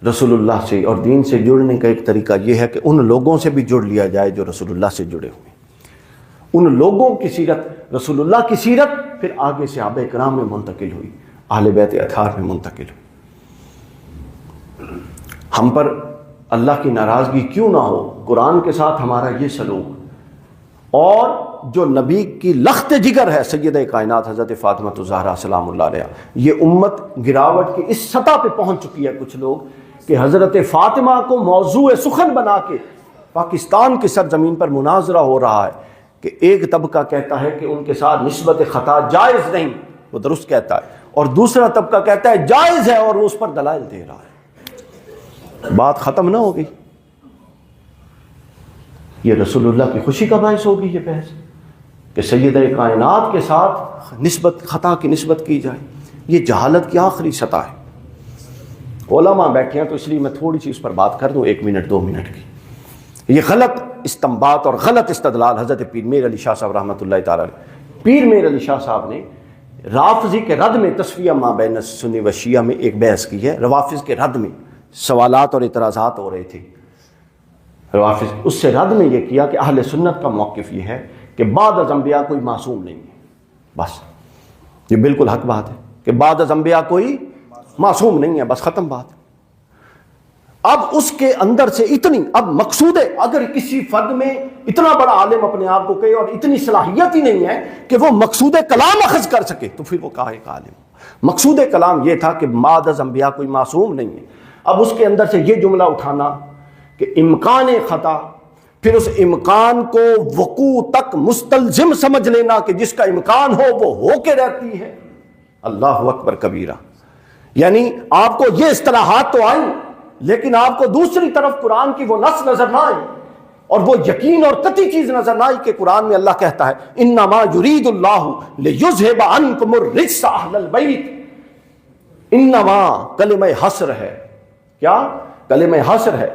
رسول اللہ سے اور دین سے جڑنے کا ایک طریقہ یہ ہے کہ ان لوگوں سے بھی جڑ لیا جائے جو رسول اللہ سے جڑے ہوئے، ان لوگوں کی سیرت، رسول اللہ کی سیرت پھر آگے صحابہ کرام میں منتقل ہوئی، اہل بیت اطہار میں منتقل ہوئی۔ ہم پر اللہ کی ناراضگی کیوں نہ ہو، قرآن کے ساتھ ہمارا یہ سلوک، اور جو نبی کی لخت جگر ہے سیدہ کائنات حضرت فاطمہ الزہرا سلام اللہ علیہا، یہ امت گراوٹ کی اس سطح پہ پہنچ چکی ہے کچھ لوگ کہ حضرت فاطمہ کو موضوع سخن بنا کے پاکستان کی سرزمین پر مناظرہ ہو رہا ہے کہ ایک طبقہ کہتا ہے کہ ان کے ساتھ نسبت خطا جائز نہیں، وہ درست کہتا ہے، اور دوسرا طبقہ کہتا ہے جائز ہے اور وہ اس پر دلائل دے رہا ہے۔ بات ختم نہ ہوگی، یہ رسول اللہ کی خوشی کا باعث ہوگی یہ بحث کہ سیدہ کائنات کے ساتھ نسبت خطا کی نسبت کی جائے، یہ جہالت کی آخری سطح ہے۔ علماء بیٹھے ہیں تو اس لیے میں تھوڑی سی اس پر بات کر دوں، 1 منٹ 2 منٹ کی۔ یہ غلط استنباط اور غلط استدلال حضرت پیر میر علی شاہ صاحب رحمۃ اللہ تعالی علیہ، پیر میر علی شاہ صاحب نے رافضی کے رد میں تصفیہ ما بین سنی و شیعہ میں ایک بحث کی ہے، روافض کے رد میں سوالات اور اعتراضات ہو رہے تھے روافض، اس سے رد میں یہ کیا کہ اہل سنت کا موقف یہ ہے کہ بعد از انبیاء کوئی معصوم نہیں ہے، بس یہ بالکل حق بات ہے کہ بعد از انبیاء کوئی معصوم نہیں ہے، بس ختم بات۔ اب اس کے اندر سے اتنی، اب مقصود ہے اگر کسی فرد میں اتنا بڑا عالم اپنے آپ کو کہے اور اتنی صلاحیت ہی نہیں ہے کہ وہ مقصود کلام اخذ کر سکے تو پھر وہ کہا ایک عالم۔ مقصود کلام یہ تھا کہ بعد از انبیاء کوئی معصوم نہیں ہے، اب اس کے اندر سے یہ جملہ اٹھانا کہ امکان خطا، پھر اس امکان کو وقوع تک مستلزم سمجھ لینا کہ جس کا امکان ہو وہ ہو کے رہتی ہے، اللہ اکبر کبیرہ۔ یعنی آپ کو یہ اصطلاحات تو آئیں لیکن آپ کو دوسری طرف قرآن کی وہ نص نظر نہ آئی اور وہ یقین اور قطعی چیز نظر نہ آئی کہ قرآن میں اللہ کہتا ہے انما یرید اللہ لیذھب عنکم الرجس اہل البیت۔ انما کلمہ حصر ہے، کیا کلمہ حصر ہے،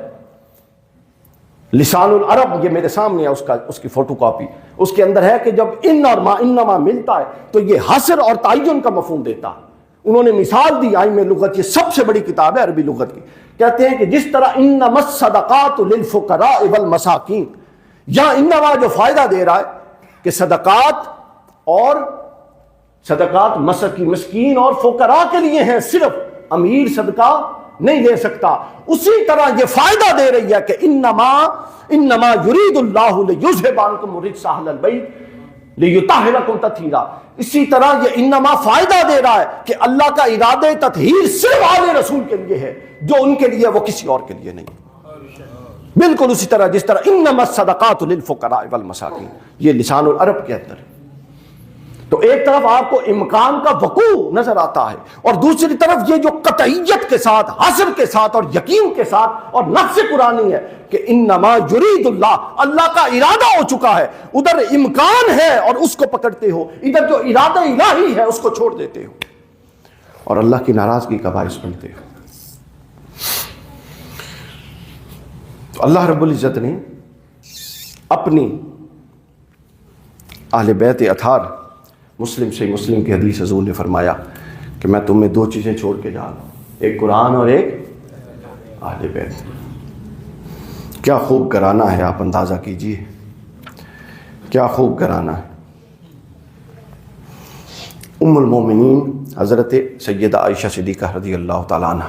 لسان العرب یہ میرے سامنے ہے اس کی فوٹو کاپی، اس کے اندر ہے کہ جب ان اور ما انما ملتا ہے تو یہ حصر اور تعین کا مفہوم دیتا ہے۔ انہوں نے مثال دی آئمہ لغت، یہ سب سے بڑی کتاب ہے عربی لغت کی، کہتے ہیں کہ جس طرح انما الصدقات للفقراء والمساکین، یا انما جو فائدہ دے رہا ہے کہ صدقات مسکین اور فقراء کے لیے ہیں، صرف امیر صدقہ نہیں دے سکتا، اسی طرح یہ فائدہ دے رہی ہے کہ انما یرید اللہ لیذھب عنکم الرجس اہل البیت لیطہرکم تطہیرا۔ اسی طرح یہ انما فائدہ دے رہا ہے کہ اللہ کا ارادہ تطہیر صرف آل رسول کے لیے ہے، جو ان کے لیے وہ کسی اور کے لیے نہیں۔ بالکل اسی طرح جس طرح انما الصدقات للفقراء والمساکین، یہ لسان العرب کے اندر ہے۔ تو ایک طرف آپ کو امکان کا وقوع نظر آتا ہے اور دوسری طرف یہ جو قطعیت کے ساتھ، حصر کے ساتھ اور یقین کے ساتھ اور نفس قرآنی ہے کہ انما یرید اللہ، اللہ کا ارادہ ہو چکا ہے، ادھر امکان ہے اور اس کو پکڑتے ہو، ادھر جو ارادہ الہی ہے اس کو چھوڑ دیتے ہو اور اللہ کی ناراضگی کا باعث بنتے ہو۔ تو اللہ رب العزت نے اپنی اہل بیت اطہار، مسلم کی حدیث حضور نے فرمایا کہ میں تمہیں 2 چیزیں چھوڑ کے جا رہا ہوں، ایک قرآن اور ایک اہل بیت۔ کیا خوب گھرانہ ہے، آپ اندازہ کیجئے کیا خوب گھرانہ ہے۔ ام المومنین حضرت سیدہ عائشہ صدیقہ رضی اللہ تعالیٰ عنہ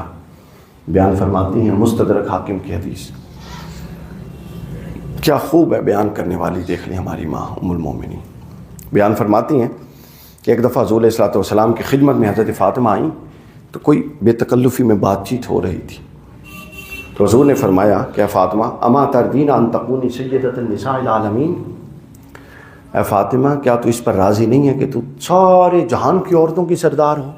بیان فرماتی ہیں، مستدرک حاکم کی حدیث، کیا خوب ہے بیان کرنے والی، دیکھ لیں ہماری ماں ام المومنین بیان فرماتی ہیں کہ ایک دفعہ حضور علیہ الصلوۃ والسلام کی خدمت میں حضرت فاطمہ آئیں تو کوئی بے تکلفی میں بات چیت ہو رہی تھی، تو حضور نے فرمایا کہ اے فاطمہ اما تردین ان تکونی سیدۃ النساء العالمین، اے فاطمہ کیا تو اس پر راضی نہیں ہے کہ تو سارے جہان کی عورتوں کی سردار ہو۔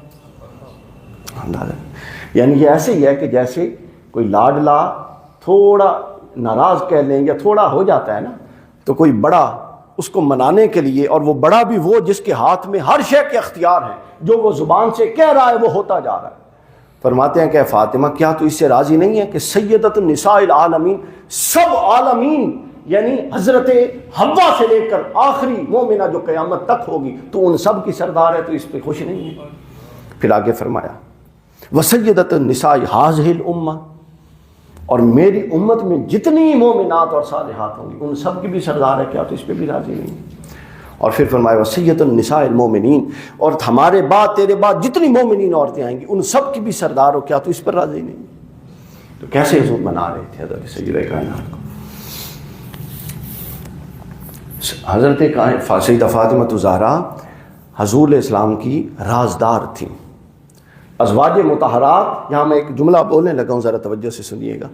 یعنی یہ ایسے ہی ہے کہ جیسے کوئی لاڈلا تھوڑا ناراض کہہ لیں یا تھوڑا ہو جاتا ہے نا، تو کوئی بڑا اس کو منانے کے لیے، اور وہ بڑا بھی وہ جس کے ہاتھ میں ہر شے کے اختیار ہیں، جو وہ زبان سے کہہ رہا ہے وہ ہوتا جا رہا ہے۔ فرماتے ہیں کہ فاطمہ کیا تو اس سے راضی نہیں ہے کہ سیدۃ النساء العالمین، سب عالمین یعنی حضرت حوا سے لے کر آخری مومنہ جو قیامت تک ہوگی تو ان سب کی سردار ہے، تو اس پہ خوش نہیں ہے۔ پھر آگے فرمایا وسیدۃ النساء ہذہ الامہ، اور میری امت میں جتنی مومنات اور صالحات ہوں گی ان سب کی بھی سردار ہے، کیا تو اس پہ بھی راضی نہیں؟ اور پھر فرمایا وسیۃ النساء المومنین، اور ہمارے بعد تیرے بعد جتنی مومنین عورتیں آئیں گی ان سب کی بھی سردار ہو، کیا تو اس پر راضی نہیں؟ تو کیسے حضور منا رہے تھے حضرت سیدہ کائنات کو؟ حضرت سیدہ فاطمہ زہرا حضور علیہ السلام کی رازدار تھیں۔ ازواج مطہرات، یہاں میں ایک جملہ بولنے لگا ہوں، ذرا توجہ سے سنیے گا۔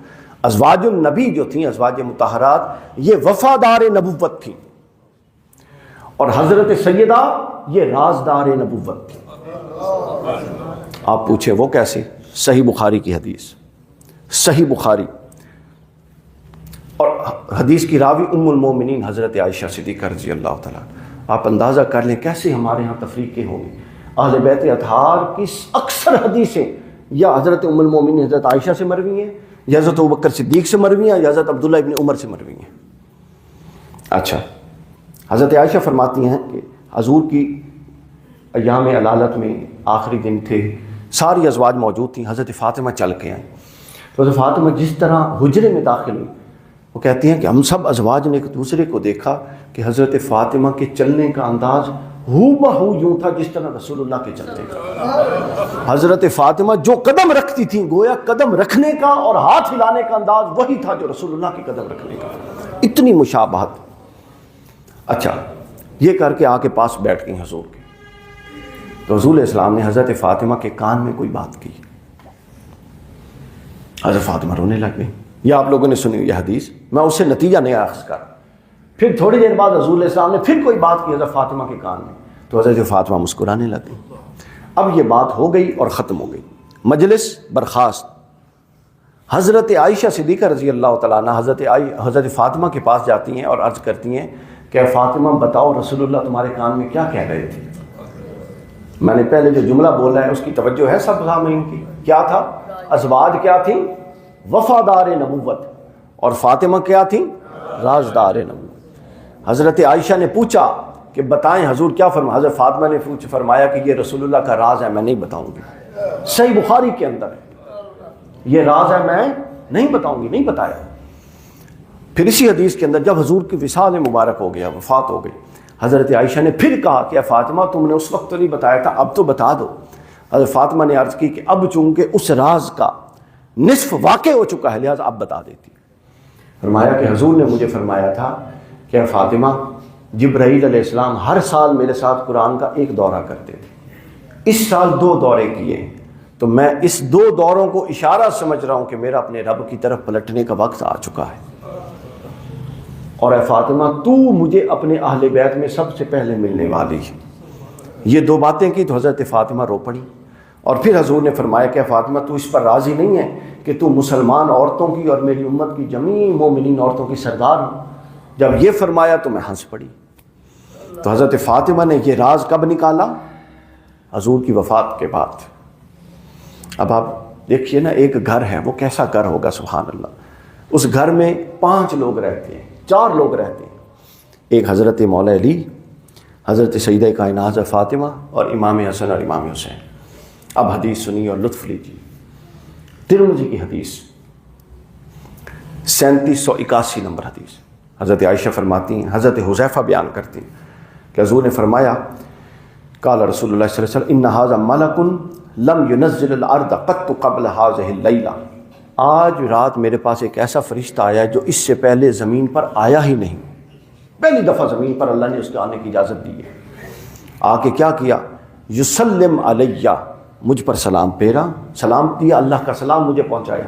ازواج النبی جو تھیں، ازواج مطہرات، یہ وفادار نبوت تھیں، اور حضرت سیدہ یہ رازدار نبوت تھی۔ آپ پوچھے وہ کیسے؟ صحیح بخاری کی حدیث، صحیح بخاری، اور حدیث کی راوی ام المومنین حضرت عائشہ صدیقہ رضی اللہ تعالیٰ۔ آپ اندازہ کر لیں کیسے ہمارے ہاں تفریقیں ہوں گی۔ اہل بیت اطہار کی اکثر حدیثیں یا حضرت ام المومنین حضرت عائشہ سے مروی ہیں، یا حضرت ابوبکر صدیق سے مروی ہیں، یا حضرت عبداللہ ابن عمر سے مروی ہیں۔ اچھا، حضرت عائشہ فرماتی ہیں کہ حضور کی ایام علالت میں آخری دن تھے، ساری ازواج موجود تھیں، حضرت فاطمہ چل کے آئیں۔ تو حضرت فاطمہ جس طرح حجرے میں داخل ہوئی، وہ کہتی ہیں کہ ہم سب ازواج نے ایک دوسرے کو دیکھا کہ حضرت فاطمہ کے چلنے کا انداز ہو بہو یوں تھا جس طرح رسول اللہ کے چلنے کا۔ حضرت فاطمہ جو قدم رکھتی تھیں گویا قدم رکھنے کا اور ہاتھ ہلانے کا انداز وہی تھا جو رسول اللہ کے قدم رکھنے کا، اتنی مشابہت۔ اچھا، یہ کر کے آ کے پاس بیٹھ گئی حضور کے، تو حضور علیہ السلام نے حضرت فاطمہ کے کان میں کوئی بات کی، حضرت فاطمہ رونے لگ گئی۔ یہ آپ لوگوں نے سنی ہوئی حدیث، میں اس سے نتیجہ نہیں اخذ کر۔ پھر تھوڑی دیر بعد حضور علیہ السلام نے پھر کوئی بات کی حضرت فاطمہ کے کان میں، تو حضرت فاطمہ مسکرانے لگ گئی۔ اب یہ بات ہو گئی اور ختم ہو گئی، مجلس برخاست۔ حضرت عائشہ صدیقہ رضی اللہ تعالیٰ عنہ حضرت فاطمہ کے پاس جاتی ہیں اور عرض کرتی ہیں کہ فاطمہ بتاؤ رسول اللہ تمہارے کان میں کیا کہہ رہے تھے؟ میں نے پہلے جو جملہ بولا ہے اس کی توجہ ہے سب سامعین کی، کیا تھا؟ ازواج کیا تھیں؟ وفادار نبوت، اور فاطمہ کیا تھیں؟ رازدار نبوت۔ حضرت عائشہ نے پوچھا کہ بتائیں حضور کیا فرمایا؟ حضرت فاطمہ نے فرمایا کہ یہ رسول اللہ کا راز ہے، میں نہیں بتاؤں گی۔ صحیح بخاری کے اندر ہے، یہ راز ہے میں نہیں بتاؤں گی، نہیں بتایا۔ پھر اسی حدیث کے اندر جب حضور کی وصال مبارک ہو گیا، وفات ہو گئی، حضرت عائشہ نے پھر کہا کہ فاطمہ تم نے اس وقت تو نہیں بتایا تھا، اب تو بتا دو۔ حضرت فاطمہ نے عرض کی کہ اب چونکہ اس راز کا نصف واقع ہو چکا ہے لہذا اب بتا دیتی۔ فرمایا کہ حضور نے مجھے فرمایا تھا کہ فاطمہ جبرائیل علیہ السلام ہر سال میرے ساتھ قرآن کا ایک دورہ کرتے تھے، اس سال 2 دورے کیے، تو میں اس 2 دوروں کو اشارہ سمجھ رہا ہوں کہ میرا اپنے رب کی طرف پلٹنے کا وقت آ چکا ہے، اور اے فاطمہ تو مجھے اپنے اہل بیت میں سب سے پہلے ملنے والی ہے۔ یہ 2 باتیں کی تو حضرت فاطمہ رو پڑی، اور پھر حضور نے فرمایا کہ فاطمہ تو اس پر راضی نہیں ہے کہ تو مسلمان عورتوں کی اور میری امت کی جمیع مومنین عورتوں کی سردار ہو؟ جب یہ فرمایا تو میں ہنس پڑی۔ تو حضرت فاطمہ نے یہ راز کب نکالا؟ حضور کی وفات کے بعد۔ اب آپ دیکھیے نا، ایک گھر ہے، وہ کیسا گھر ہوگا سبحان اللہ۔ اس گھر میں 5 لوگ رہتے ہیں، 4 لوگ رہتے ہیں، ایک حضرت مولا علی، حضرت سیدہ کائنات فاطمہ، اور امام حسن اور امام حسین۔ اب حدیث سنیے اور لطف لیجیے۔ ترمذی کی حدیث 3781 نمبر حدیث، حضرت عائشہ فرماتی ہیں، حضرت حذیفہ بیان کرتی ہیں کہ حضور نے فرمایا قال رسول اللہ صلی اللہ علیہ وسلم ان ھذا ملک لم ينزل الارض قط قبل هذه الليلہ، آج رات میرے پاس ایک ایسا فرشتہ آیا ہے جو اس سے پہلے زمین پر آیا ہی نہیں، پہلی دفعہ زمین پر اللہ نے اس کے آنے کی اجازت دی ہے۔ آ کے کیا کیا؟ یسلم علیہ، مجھ پر سلام پھیرا، سلام دیا، اللہ کا سلام مجھے پہنچایا،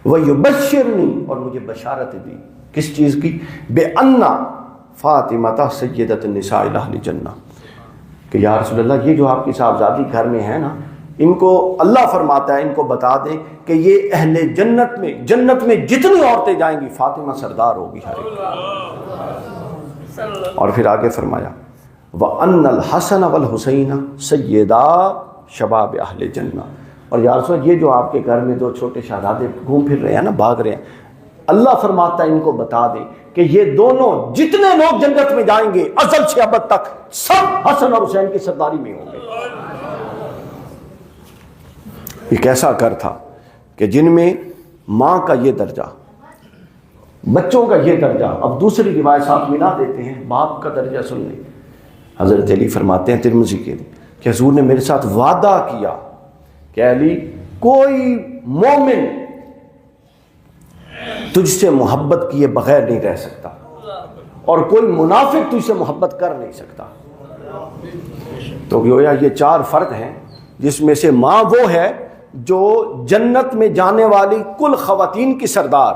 وَيُبَشِّرْنِي، اور مجھے بشارت دی، کس چیز کی؟ بِأَنَّ فاطمہ سیدۃ النساء اہل الجنہ، کہ یا رسول اللہ یہ جو آپ کی صاحبزادی گھر میں ہے نا، ان کو اللہ فرماتا ہے ان کو بتا دیں کہ یہ اہل جنت میں جتنی عورتیں جائیں گی فاطمہ سردار ہوگی ہر ایک۔ اور پھر آگے فرمایا وَأَنَّ الْحَسَنَ وَالْحُسَيْنَ سَيِّدَا شباب اہل جنہ، اور یا رسول اللہ یہ جو آپ کے گھر میں 2 چھوٹے شہزادے گھوم پھر رہے ہیں نا، بھاگ رہے ہیں، اللہ فرماتا ہے ان کو بتا دیں کہ یہ دونوں جتنے لوگ جنت میں جائیں گے ازل سے ابد تک سب حسن اور حسین کی سرداری میں ہوں گے۔ یہ کیسا گھر تھا کہ جن میں ماں کا یہ درجہ، بچوں کا یہ درجہ، اب دوسری روایت ساتھ ملا دیتے ہیں، باپ کا درجہ سن لیں۔ حضرت علی فرماتے ہیں ترمذی کے لیے کہ حضور نے میرے ساتھ وعدہ کیا کہ علی کوئی مومن تجھ سے محبت کیے بغیر نہیں رہ سکتا، اور کوئی منافق تجھ سے محبت کر نہیں سکتا۔ تو گویا یہ 4 فرد ہیں، جس میں سے ماں وہ ہے جو جنت میں جانے والی کل خواتین کی سردار،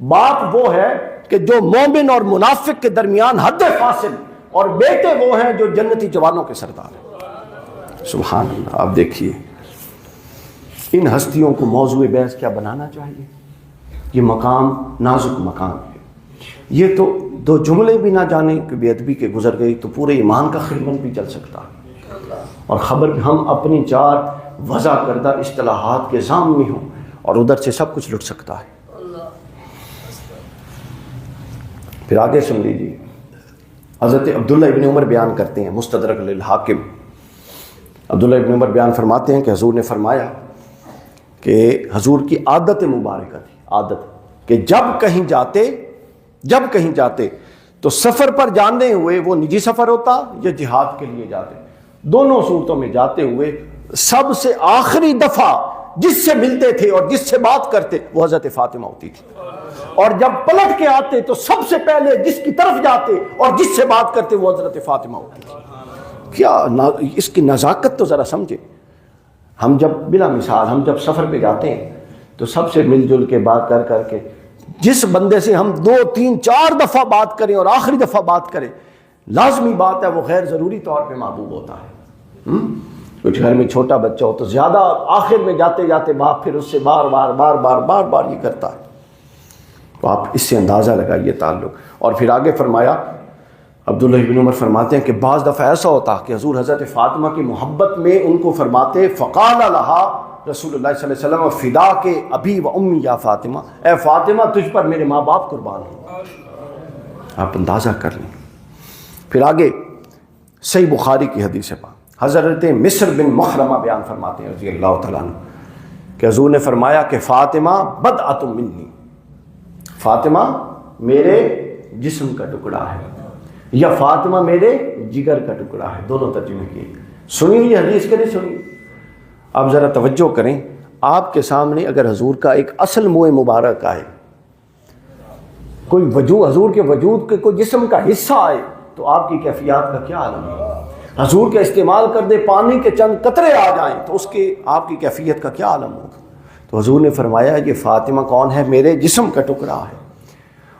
باپ وہ ہے کہ جو مومن اور منافق کے درمیان حد فاصل، اور بیٹے وہ ہیں جو جنتی جوانوں کے سردار ہیں۔ سبحان اللہ۔ آپ دیکھیے ان ہستیوں کو موضوع بحث کیا بنانا چاہیے۔ یہ مقام نازک مقام ہے۔ یہ تو 2 جملے بھی نہ جانے کہ بے ادبی کے گزر گئی تو پورے ایمان کا خرمن بھی چل سکتا ہے، اور خبر ہم اپنی 4 وضع کردہ اصطلاحات کے ضامن ہوں اور ادھر سے سب کچھ لٹ سکتا ہے۔ پھر آگے سن لیجیے، حضرت عبداللہ ابن عمر بیان کرتے ہیں، مستدرک للحاکم، عبداللہ ابن عمر بیان فرماتے ہیں کہ حضور نے فرمایا کہ حضور کی عادت مبارکہ تھی، عادت کہ جب کہیں جاتے تو سفر پر جانے ہوئے، وہ نجی سفر ہوتا یا جہاد کے لیے جاتے، دونوں صورتوں میں جاتے ہوئے سب سے آخری دفعہ جس سے ملتے تھے اور جس سے بات کرتے وہ حضرت فاطمہ ہوتی تھی، اور جب پلٹ کے آتے تو سب سے پہلے جس کی طرف جاتے اور جس سے بات کرتے وہ حضرت فاطمہ ہوتی تھی۔ کیا اس کی نزاکت تو ذرا سمجھے۔ ہم جب بلا مثال ہم جب سفر پہ جاتے ہیں تو سب سے مل جل کے بات کر کے جس بندے سے ہم 2 3 4 دفعہ بات کریں اور آخری دفعہ بات کریں، لازمی بات ہے وہ غیر ضروری طور پہ محبوب ہوتا ہے۔ کچھ گھر میں چھوٹا بچہ ہو تو زیادہ آخر میں جاتے جاتے باپ پھر اس سے بار بار یہ کرتا ہے، تو آپ اس سے اندازہ لگائیے تعلق۔ اور پھر آگے فرمایا، عبداللہ بن عمر فرماتے ہیں کہ بعض دفعہ ایسا ہوتا کہ حضور حضرت فاطمہ کی محبت میں ان کو فرماتے، فقال لہا رسول اللہ صلی اللہ علیہ وسلم فدا کے ابی و امی یا فاطمہ، اے فاطمہ تجھ پر میرے ماں باپ قربان ہوں۔ آپ اندازہ کر لیں۔ پھر آگے صحیح بخاری کی حدیث ہے، حضرت مصر بن مخرمہ بیان فرماتے ہیں رضی اللہ تعالیٰ عنہ کہ حضور نے فرمایا کہ فاطمہ بدعۃ منی، فاطمہ میرے جسم کا ٹکڑا ہے، یا فاطمہ میرے جگر کا ٹکڑا ہے، دونوں ترجمے کیے۔ سنی ہوئی حدیث کے نہیں سنی؟ آپ ذرا توجہ کریں، آپ کے سامنے اگر حضور کا ایک اصل منہ مبارک آئے، کوئی وجود حضور کے وجود کے کوئی جسم کا حصہ آئے تو آپ کی کیفیات کا کیا عالم ہے؟ حضور کے استعمال کردے پانی کے چند قطرے آ جائیں تو اس کے آپ کی کیفیت کا کیا عالم ہوگا؟ تو حضور نے فرمایا یہ فاطمہ کون ہے؟ میرے جسم کا ٹکڑا ہے۔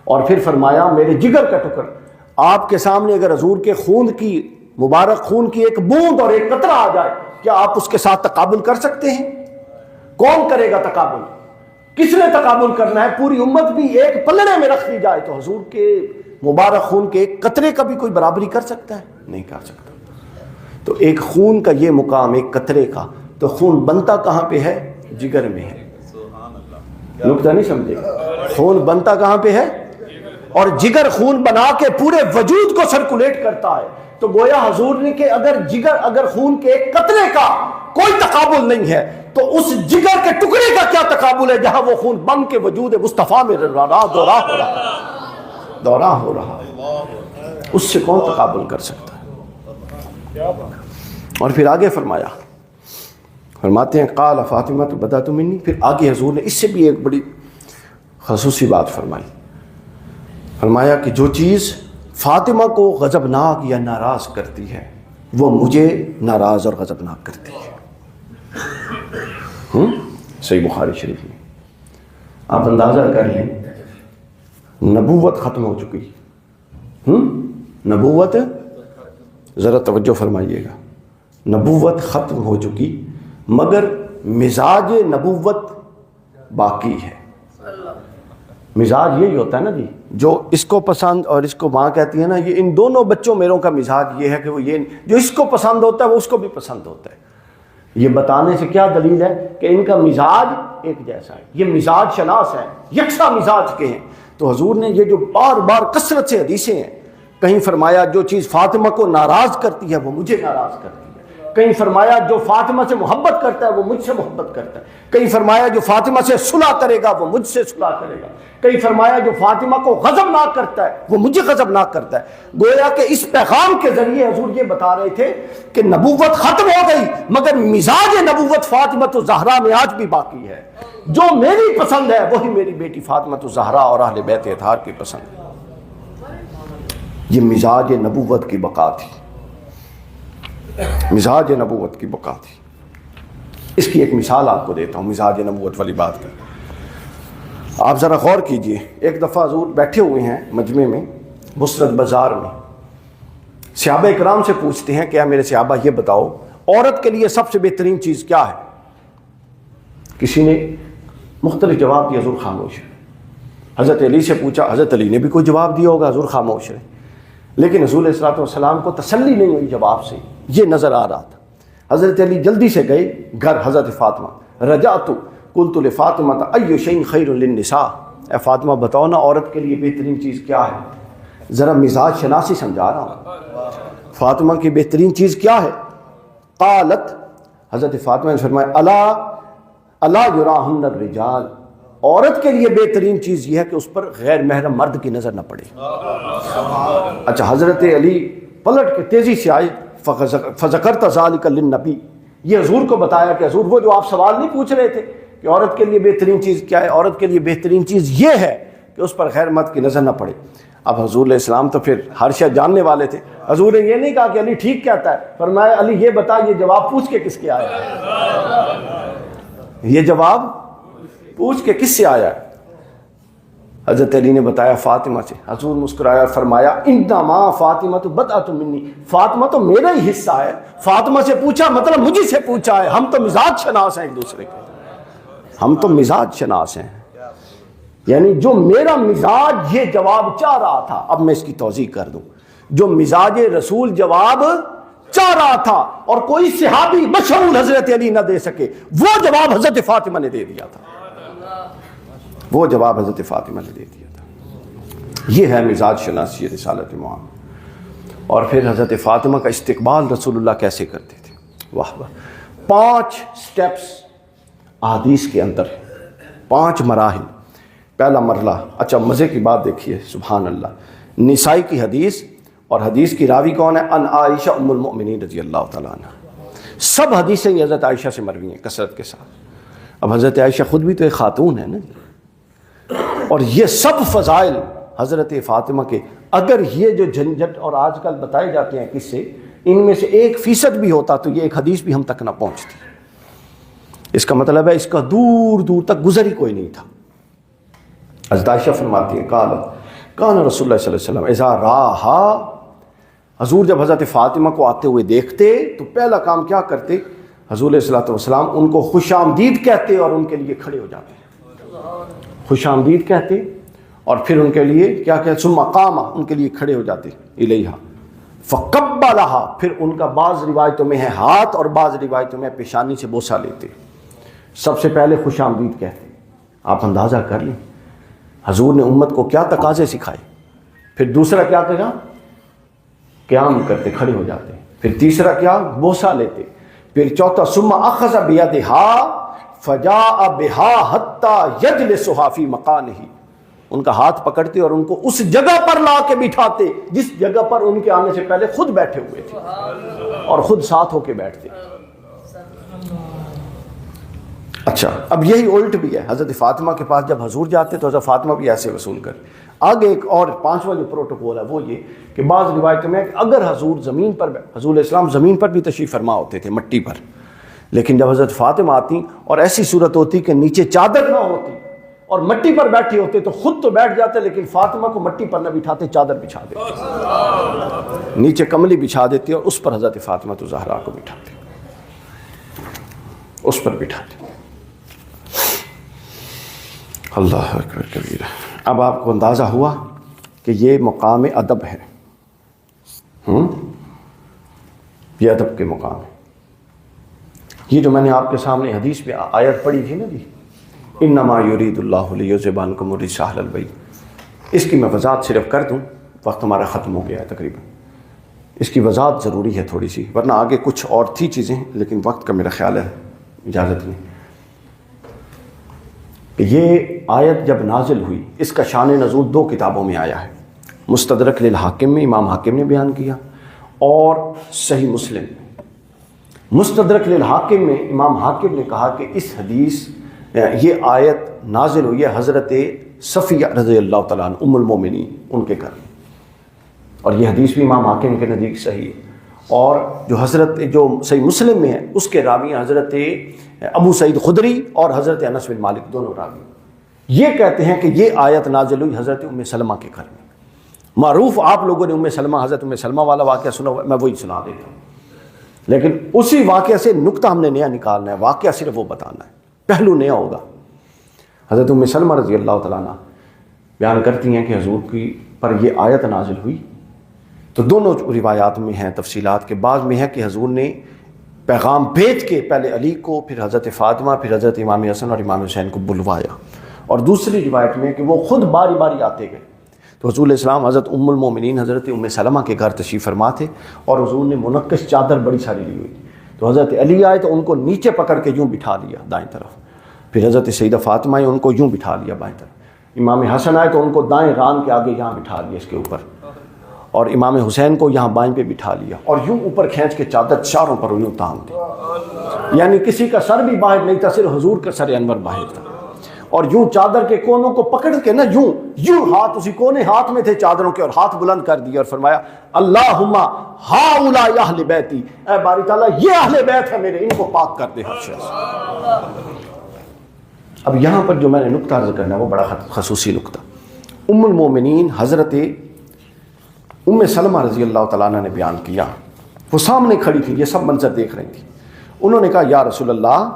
اور پھر فرمایا میرے جگر کا ٹکڑا۔ آپ کے سامنے اگر حضور کے خون کی مبارک خون کی ایک بوند اور ایک قطرہ آ جائے، کیا آپ اس کے ساتھ تقابل کر سکتے ہیں؟ کون کرے گا تقابل؟ کس نے تقابل کرنا ہے؟ پوری امت بھی ایک پلڑے میں رکھ دی جائے تو حضور کے مبارک خون کے ایک قطرے کا بھی کوئی برابری کر سکتا ہے؟ نہیں کر سکتا۔ تو ایک خون کا یہ مقام، ایک قطرے کا، تو خون بنتا کہاں پہ ہے؟ جگر میں ہے۔ نقطہ نہیں سمجھے؟ خون بنتا کہاں پہ ہے؟ اور جگر خون بنا کے پورے وجود کو سرکولیٹ کرتا ہے۔ تو گویا حضور نے کہ اگر خون کے ایک قطرے کا کوئی تقابل نہیں ہے تو اس جگر کے ٹکڑے کا کیا تقابل ہے جہاں وہ خون بن کے وجود مصطفیٰ میں دورہ ہو رہا ہے، اس سے کون تقابل کر سکتا ہے؟ اور پھر آگے فرماتے ہیں قال فاطمہ بدأت منی، پھر آگے حضور نے اس سے بھی ایک بڑی خصوصی بات فرمائی، فرمایا کہ جو چیز فاطمہ کو غضبناک یا ناراض کرتی ہے وہ مجھے ناراض اور غضبناک کرتی ہے۔ صحیح بخاری شریف میں آپ اندازہ کر لیں، نبوت ختم ہو چکی، نبوت، ذرا توجہ فرمائیے گا، نبوت ختم ہو چکی مگر مزاج نبوت باقی ہے۔ مزاج یہی ہوتا ہے نا جی، جو اس کو پسند اور اس کو ماں کہتی ہے نا، یہ ان دونوں بچوں میروں کا مزاج یہ ہے کہ وہ یہ جو اس کو پسند ہوتا ہے وہ اس کو بھی پسند ہوتا ہے۔ یہ بتانے سے کیا دلیل ہے کہ ان کا مزاج ایک جیسا ہے، یہ مزاج شناس ہے، یکساں مزاج کے ہیں۔ تو حضور نے یہ جو بار بار کثرت سے حدیثیں ہیں، کہیں فرمایا جو چیز فاطمہ کو ناراض کرتی ہے وہ مجھے ناراض کرتی ہے، کہیں فرمایا جو فاطمہ سے محبت کرتا ہے وہ مجھ سے محبت کرتا ہے، کہیں فرمایا جو فاطمہ سے صلح کرے گا وہ مجھ سے صلح کرے گا، کہیں فرمایا جو فاطمہ کو غضبناک کرتا ہے وہ مجھے غضبناک کرتا ہے۔ گویا کہ اس پیغام کے ذریعے حضور یہ بتا رہے تھے کہ نبوت ختم ہو گئی مگر مزاج نبوت فاطمہ الزہرا میں آج بھی باقی ہے۔ جو میری پسند ہے وہی میری بیٹی فاطمہ الزہرا اور اہل بیت اطہار کی پسند ہے۔ یہ مزاج نبوت کی بقا تھی، مزاج نبوت کی بقا تھی۔ اس کی ایک مثال آپ کو دیتا ہوں مزاج نبوت والی بات کی۔ آپ ذرا غور کیجئے، ایک دفعہ حضور بیٹھے ہوئے ہیں مجمع میں بصرت بازار میں، صحابہ اکرام سے پوچھتے ہیں کہ میرے صحابہ یہ بتاؤ عورت کے لیے سب سے بہترین چیز کیا ہے؟ کسی نے مختلف جواب دیا، حضور خاموش ہے۔ حضرت علی سے پوچھا، حضرت علی نے بھی کوئی جواب دیا ہوگا، حضور خاموش ہے۔ لیکن حضور علیہ الصلوۃ والسلام کو تسلی نہیں ہوئی جواب سے، یہ نظر آ رہا تھا۔ حضرت علی جلدی سے گئے گھر حضرت فاطمہ، رجعت قلت لفاطمہ ای شیء خیر للنساء، اے فاطمہ بتاؤ نا عورت کے لیے بہترین چیز کیا ہے؟ ذرا مزاج شناسی سمجھا رہا ہوں، فاطمہ کی بہترین چیز کیا ہے؟ قالت، حضرت فاطمہ نے فرمایا الا یراہن الرجال، عورت کے لیے بہترین چیز یہ ہے کہ اس پر غیر محرم مرد کی نظر نہ پڑے۔ اچھا، حضرت علی پلٹ کے تیزی سے آئے، فذکرت ذلک للنبی، یہ حضور کو بتایا کہ حضور وہ جو آپ سوال نہیں پوچھ رہے تھے کہ عورت کے لیے بہترین چیز کیا ہے، عورت کے لیے بہترین چیز یہ ہے کہ اس پر غیر مرد کی نظر نہ پڑے۔ اب حضور علیہ السلام تو پھر ہر شے جاننے والے تھے، حضور نے یہ نہیں کہا کہ علی ٹھیک کہتا ہے، فرمایا علی یہ بتا یہ جواب پوچھ کے کس کے آیا ہے؟ یہ جواب پوچھ کے کس سے آیا ہے؟ حضرت علی نے بتایا فاطمہ سے۔ حضور مسکرایا اور فرمایا انما فاطمہ تو بضعۃ منی، فاطمہ تو میرا ہی حصہ ہے۔ فاطمہ سے پوچھا مطلب مجھے سے پوچھا ہے، ہم تو مزاج شناس ہیں ایک دوسرے کے، ہم تو مزاج شناس ہیں، یعنی جو میرا مزاج یہ جواب چاہ رہا تھا۔ اب میں اس کی توضیح کر دوں، جو مزاج رسول جواب چاہ رہا تھا اور کوئی صحابی بشمول حضرت علی نہ دے سکے، وہ جواب حضرت فاطمہ نے دے دیا تھا، وہ جواب حضرت فاطمہ نے دے دیا تھا۔ یہ ہے مزاج شناسی رسالت محمد۔ اور پھر حضرت فاطمہ کا استقبال رسول اللہ کیسے کرتے تھے؟ واہ واہ، 5 سٹیپس احادیث کے اندر، 5 مراحل۔ پہلا مرحلہ، اچھا مزے کی بات دیکھیے، سبحان اللہ، نسائی کی حدیث، اور حدیث کی راوی کون ہے؟ ان عائشہ ام المؤمنین رضی اللہ تعالیٰ عنہ۔ سب حدیثیں حضرت عائشہ سے مروی ہیں کثرت کے ساتھ۔ اب حضرت عائشہ خود بھی تو ایک خاتون ہے نا، اور یہ سب فضائل حضرت فاطمہ کے، اگر یہ جو جھنجھٹ اور آج کل بتائے جاتے ہیں قصے، ان میں سے 1% بھی ہوتا تو یہ ایک حدیث بھی ہم تک نہ پہنچتی۔ اس کا مطلب ہے اس کا دور دور تک گزر ہی کوئی نہیں تھا۔ حضرت عائشہ فرماتی ہیں کان رسول اللہ صلی اللہ علیہ وسلم اذا راہا، حضور جب حضرت فاطمہ کو آتے ہوئے دیکھتے تو پہلا کام کیا کرتے؟ حضور علیہ الصلوۃ والسلام ان کو خوش آمدید کہتے اور ان کے لیے کھڑے ہو جاتے، خوش آمدید کہتے اور پھر ان کے لیے کیا کہتے؟ ثم قام، ان کے لیے کھڑے ہو جاتے، الیہا فقبلہا، پھر ان کا بعض روایتوں میں ہے ہاتھ اور بعض روایتوں میں پیشانی سے بوسہ لیتے۔ سب سے پہلے خوش آمدید کہتے۔ آپ اندازہ کر لیں حضور نے امت کو کیا تقاضے سکھائے۔ پھر دوسرا کیا کہا؟ قیام کرتے، کھڑے ہو جاتے۔ پھر تیسرا کیا؟ بوسہ لیتے۔ پھر چوتھا ثم اخذ بیدہا فجاء بها حتى يجلسها في مکانہ، ان کا ہاتھ پکڑتے اور ان کو اس جگہ پر لا کے بٹھاتے جس جگہ پر ان کے آنے سے پہلے خود بیٹھے ہوئے تھے، اور خود ساتھ ہو کے بیٹھتے۔ اچھا، اب یہی الٹ بھی ہے، حضرت فاطمہ کے پاس جب حضور جاتے تو حضرت فاطمہ بھی ایسے وصول کرتے۔ آگے ایک اور 5واں جو پروٹوکول ہے وہ یہ کہ بعض روایتوں میں اگر حضور زمین پر، حضور علیہ السلام زمین پر بھی تشریف فرما ہوتے تھے، مٹی پر، لیکن جب حضرت فاطمہ آتی اور ایسی صورت ہوتی کہ نیچے چادر نہ ہوتی اور مٹی پر بیٹھے ہوتے تو خود تو بیٹھ جاتے لیکن فاطمہ کو مٹی پر نہ بٹھاتے، چادر بچھا دیتے، نیچے کملی بچھا دیتے اور اس پر حضرت فاطمہ الزہرا کو بٹھاتے، اس پر بٹھاتے۔ اللہ اکبر کبیرہ۔ اب آپ کو اندازہ ہوا کہ یہ مقام ادب ہے، یہ ادب کے مقام ہے۔ یہ جو میں نے آپ کے سامنے حدیث میں آیت پڑھی تھی نا جی، انما یرید اللہ لیذھب عنکم الرجس اہل البیت، اس کی میں وضاحت صرف کر دوں، وقت ہمارا ختم ہو گیا ہے تقریباً۔ اس کی وضاحت ضروری ہے تھوڑی سی، ورنہ آگے کچھ اور تھی چیزیں، لیکن وقت کا میرا خیال ہے اجازت نہیں. کہ یہ آیت جب نازل ہوئی، اس کا شان نزول 2 کتابوں میں آیا ہے. مستدرک للحاکم میں امام حاکم نے بیان کیا، اور صحیح مسلم میں. مستدرک للحاکم میں امام حاکم نے کہا کہ اس حدیث یہ آیت نازل ہوئی ہے حضرت صفیہ رضی اللہ تعالیٰ عنہ ام المومنین ان کے گھر، اور یہ حدیث بھی امام حاکم کے نزدیک صحیح ہے. اور جو صحیح مسلم میں ہے اس کے راوی ہیں حضرت ابو سعید خدری اور حضرت انس بن مالک، دونوں راوی. یہ کہتے ہیں کہ یہ آیت نازل ہوئی حضرت ام سلمہ کے گھر میں. معروف آپ لوگوں نے حضرت ام سلمہ والا واقعہ سنا ہوا، میں وہی سنا دیتا ہوں. لیکن اسی واقعہ سے نکتہ ہم نے نیا نکالنا ہے، واقعہ صرف وہ بتانا ہے، پہلو نیا ہوگا. حضرت ام سلمہ رضی اللہ تعالیٰ عنہ بیان کرتی ہیں کہ حضور کی پر یہ آیت نازل ہوئی. تو دونوں روایات میں ہیں تفصیلات کے. بعض میں ہے کہ حضور نے پیغام بھیج کے پہلے علی کو، پھر حضرت فاطمہ، پھر حضرت امام حسن اور امام حسین کو بلوایا. اور دوسری روایت میں کہ وہ خود باری باری آتے گئے. تو رسول اسلام حضرت ام المومنین حضرت ام سلمہ کے گھر تشریف فرما تھے، اور حضور نے منقش چادر بڑی ساری لی ہوئی. تو حضرت علی آئے تو ان کو نیچے پکڑ کے یوں بٹھا لیا دائیں طرف. پھر حضرت سیدہ فاطمہ آئے، ان کو یوں بٹھا لیا بائیں طرف. امام حسن آئے تو ان کو دائیں ران کے آگے یہاں بٹھا لیا اس کے اوپر، اور امام حسین کو یہاں بائیں پہ بٹھا لیا، اور یوں اوپر کھینچ کے چادر چاروں پر یوں تان دی. یعنی کسی کا سر بھی باہر نہیں تھا، صرف حضور کا سر انور باہر تھا. اور یوں چادر کے کونوں کو پکڑ کے نا یوں ہاتھ، اسی کونے ہاتھ میں تھے چادروں کے، اور ہاتھ بلند کر دیا اور فرمایا اللہم ہؤلاء اہل بیتی، اے باری تعالیٰ یہ اہل بیت ہے میرے، ان کو پاک کر دے ہر شے سے. اب یہاں پر جو میں نے نقطہ عرض کرنا ہے وہ بڑا خصوصی نقطہ. ام المومنین حضرت ام سلمہ رضی اللہ تعالیٰ عنہ نے بیان کیا. وہ سامنے کھڑی تھی، یہ سب منظر دیکھ رہی تھی. انہوں نے کہا یا رسول اللہ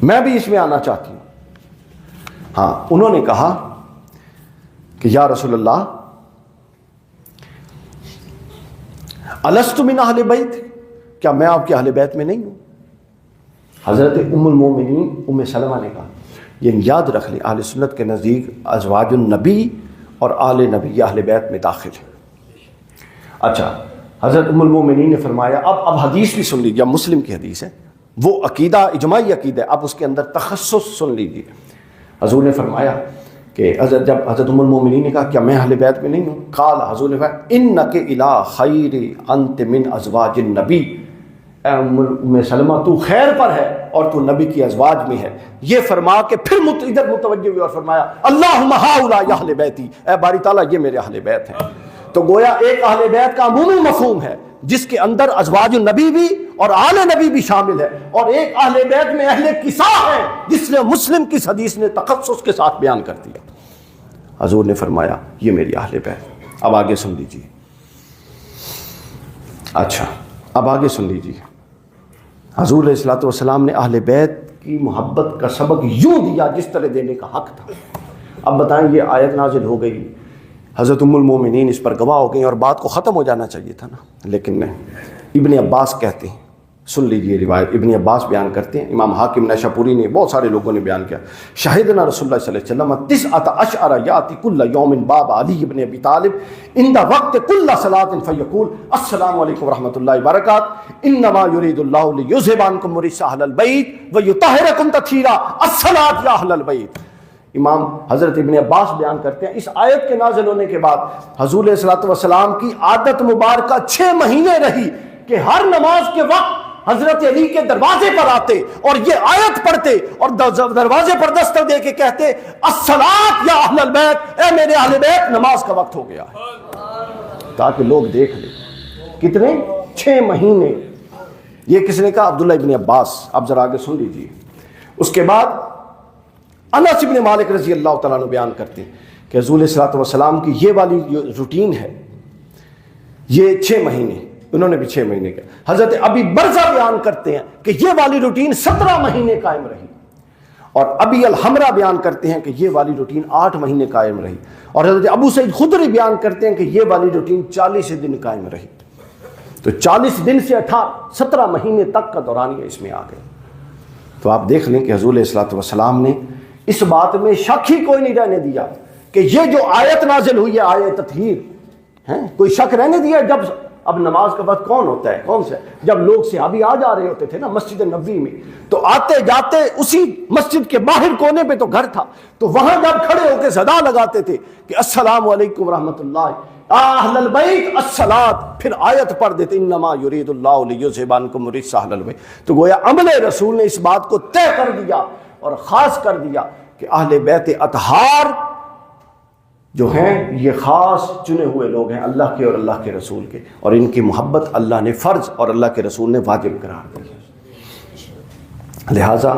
میں بھی اس میں آنا چاہتی ہوں. ہاں، انہوں نے کہا کہ یا رسول اللہ الست من اہل بیت، کیا میں آپ کے اہل بیت میں نہیں ہوں؟ حضرت ام المومنین ام سلمہ نے کہا یہ یاد رکھ لیں، اہل سنت کے نزدیک ازواج النبی اور آل نبی یہ اہل بیت میں داخل ہے. اچھا، حضرت ام المومنین نے فرمایا اب حدیث بھی سن لیجیے، مسلم کی حدیث ہے، وہ عقیدہ اجماعی عقیدہ ہے، اب اس کے اندر تخصص سن لیجیے. حضور نے فرمایا کہ جب حضرت ام المومنین نے کہا کیا میں اہل بیت میں نہیں ہوں؟ قال، حضور نے فرمایا انک الی خیر انت من ازواج النبی، اے ام سلمہ تو خیر پر ہے اور تو نبی کی ازواج میں ہے. یہ فرما کے پھر ادھر متوجہ ہوئے اور فرمایا اللہم ہؤلاء اہل بیتی، اے باری تعالیٰ یہ میرے اہل بیت ہیں. تو گویا ایک اہل بیت کا عمومی مفہوم ہے جس کے اندر ازواج النبی بھی اور آل نبی بھی شامل ہے، اور ایک اہل بیت میں اہل کسا ہے جس نے مسلم کی حدیث نے تخصص کے ساتھ بیان کر دیا. حضور نے فرمایا یہ میری اہل بیت. اب آگے سن لیجیے. اچھا، اب آگے سن لیجیے. حضور علیہ الصلوۃ والسلام نے اہل بیت کی محبت کا سبق یوں دیا جس طرح دینے کا حق تھا. اب بتائیں یہ آیت نازل ہو گئی، حضرت ام المومنین اس پر گواہ ہو گئیں اور بات کو ختم ہو جانا چاہیے تھا نا، لیکن نہیں. ابن عباس کہتے ہیں، سن لیجیے روایت، ابن عباس بیان کرتے ہیں، امام حاکم نیشاپوری نے، بہت سارے لوگوں نے بیان کیا، شہدنا رسول اللہ صلی اللہ علیہ وسلم 19 یاتی کل یوم باب علی ابن ابی طالب عند وقت کل صلاۃ فیقول السلام علیکم ورحمۃ اللہ وبرکاتہ انما یرید اللہ لیذھب عنکم الرجس اہل البیت ویطہرکم تطہیرا الصلاۃ یا اہل البیت. امام حضرت ابن عباس بیان کرتے ہیں اس آیت کے نازل ہونے کے بعد حضور علیہ الصلوۃ والسلام کی عادت مبارکہ 6 مہینے رہی کہ ہر نماز کے وقت حضرت علی کے دروازے پر آتے اور یہ آیت پڑھتے اور دروازے پر دستک دے کے کہتے الصلاۃ یا اہل البیت، اے میرے اہل بیت نماز کا وقت ہو گیا ہے، تاکہ لوگ دیکھ لیں. کتنے؟ 6 مہینے. یہ کس نے کہا؟ عبداللہ ابن عباس. اب ذرا آگے سن لیجیے. اس کے بعد انس بن مالک رضی اللہ تعالیٰ عنہ بیان کرتے ہیں کہ حضور علیہ الصلوۃ والسلام کی یہ والی جو روٹین ہے یہ 6 مہینے، انہوں نے بھی 6 مہینے کیا. حضرت ابی برزہ بیان کرتے ہیں کہ یہ والی روٹین 17 مہینے قائم رہی، اور ابی الحمرہ بیان کرتے ہیں کہ یہ والی روٹین 8 مہینے قائم رہی، اور حضرت ابو سعید خدری بیان کرتے ہیں کہ یہ والی روٹین 40 دن قائم رہی. تو 40 دن سے 17 مہینے تک کا دورانیہ اس میں آ گئے. تو آپ دیکھ لیں کہ حضور علیہ الصلوۃ والسلام نے اس بات میں شک ہی کوئی نہیں رہنے دیا کہ یہ جو آیت نازل ہوئی ہے آیت تطہیر ہیں کوئی شک رہنے دیا؟ جب اب نماز کا وقت کون ہوتا ہے، کون سا؟ جب لوگ صحابی آ جا رہے ہوتے تھے نا مسجد نبوی میں، تو آتے جاتے اسی مسجد کے باہر کونے پہ تو گھر تھا، تو وہاں جب کھڑے ہو کے صدا لگاتے تھے کہ السلام علیکم ورحمۃ اللہ اہل البیت الصلاۃ، پھر آیت پڑھ دیتے انما یرید اللہ لیذھب عنکم الرجس اہل البیت۔ تو گویا عمل رسول نے اس بات کو طے کر دیا اور خاص کر دیا کہ اہل بیت اطہار جو ہیں یہ خاص چنے ہوئے لوگ ہیں اللہ کے اور اللہ کے رسول کے، اور ان کی محبت اللہ نے فرض اور اللہ کے رسول نے واجب قرار دی۔ لہٰذا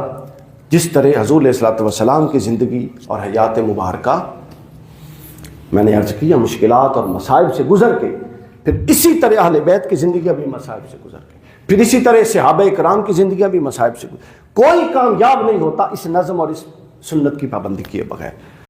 جس طرح حضور علیہ الصلوۃ والسلام کی زندگی اور حیات مبارکہ میں نے عرض کیا مشکلات اور مصائب سے گزر کے، پھر اسی طرح اہل بیت کی زندگیاں بھی مصائب سے گزر کے، پھر اسی طرح صحابہ کرام کی زندگیاں بھی مصائب سے گزر۔ کوئی کامیاب نہیں ہوتا اس نظم اور اس سنت کی پابندی کیے بغیر۔